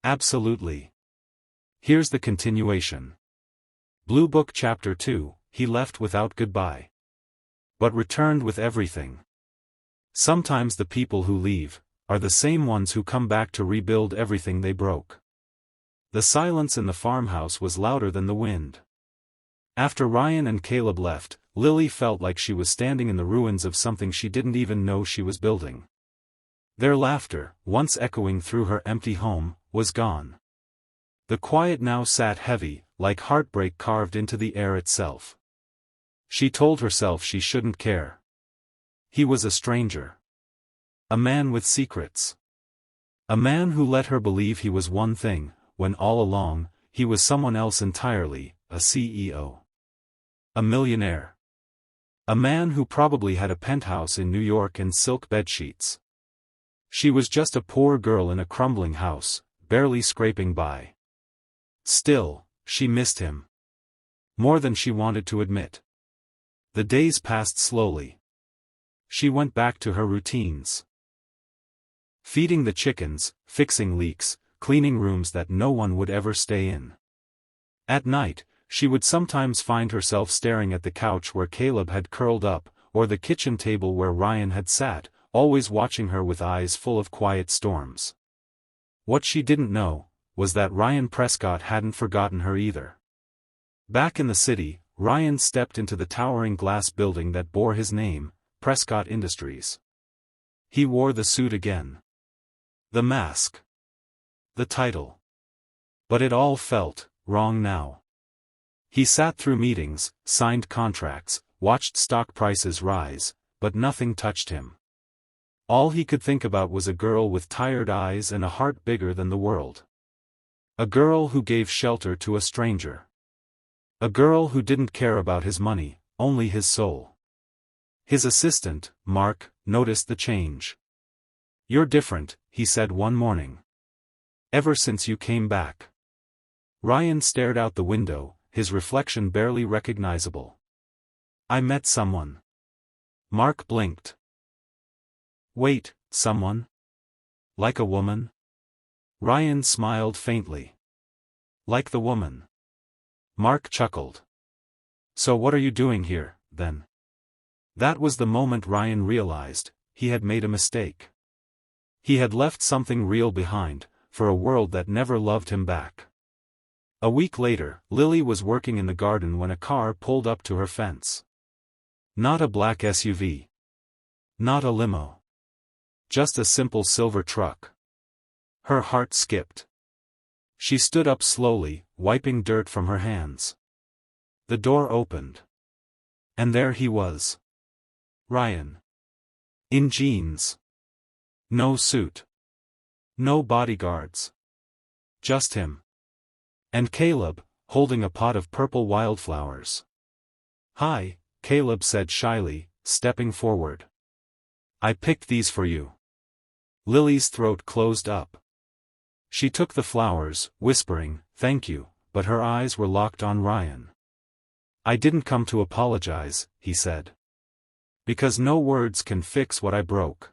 Absolutely. Here's the continuation. Blue Book Chapter 2, he left without goodbye. But returned with everything. Sometimes the people who leave are the same ones who come back to rebuild everything they broke. The silence in the farmhouse was louder than the wind. After Ryan and Caleb left, Lily felt like she was standing in the ruins of something she didn't even know she was building. Their laughter, once echoing through her empty home, was gone. The quiet now sat heavy, like heartbreak carved into the air itself. She told herself she shouldn't care. He was a stranger. A man with secrets. A man who let her believe he was one thing, when all along, he was someone else entirely, a CEO. A millionaire. A man who probably had a penthouse in New York and silk bedsheets. She was just a poor girl in a crumbling house, barely scraping by. Still, she missed him. More than she wanted to admit. The days passed slowly. She went back to her routines. Feeding the chickens, fixing leaks, cleaning rooms that no one would ever stay in. At night, she would sometimes find herself staring at the couch where Caleb had curled up, or the kitchen table where Ryan had sat, always watching her with eyes full of quiet storms. What she didn't know was that Ryan Prescott hadn't forgotten her either. Back in the city, Ryan stepped into the towering glass building that bore his name, Prescott Industries. He wore the suit again. The mask. The title. But it all felt wrong now. He sat through meetings, signed contracts, watched stock prices rise, but nothing touched him. All he could think about was a girl with tired eyes and a heart bigger than the world. A girl who gave shelter to a stranger. A girl who didn't care about his money, only his soul. His assistant, Mark, noticed the change. "You're different," he said one morning. "Ever since you came back." Ryan stared out the window, his reflection barely recognizable. "I met someone." Mark blinked. "Wait, someone? Like a woman?" Ryan smiled faintly. "Like the woman." Mark chuckled. "So what are you doing here, then?" That was the moment Ryan realized he had made a mistake. He had left something real behind, for a world that never loved him back. A week later, Lily was working in the garden when a car pulled up to her fence. Not a black SUV. Not a limo. Just a simple silver truck. Her heart skipped. She stood up slowly, wiping dirt from her hands. The door opened. And there he was. Ryan. In jeans. No suit. No bodyguards. Just him. And Caleb, holding a pot of purple wildflowers. "Hi," Caleb said shyly, stepping forward. "I picked these for you." Lily's throat closed up. She took the flowers, whispering, "Thank you," but her eyes were locked on Ryan. "I didn't come to apologize," he said. "Because no words can fix what I broke."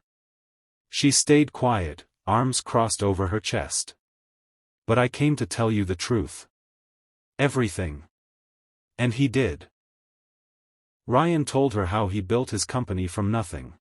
She stayed quiet, arms crossed over her chest. "But I came to tell you the truth. Everything." And he did. Ryan told her how he built his company from nothing.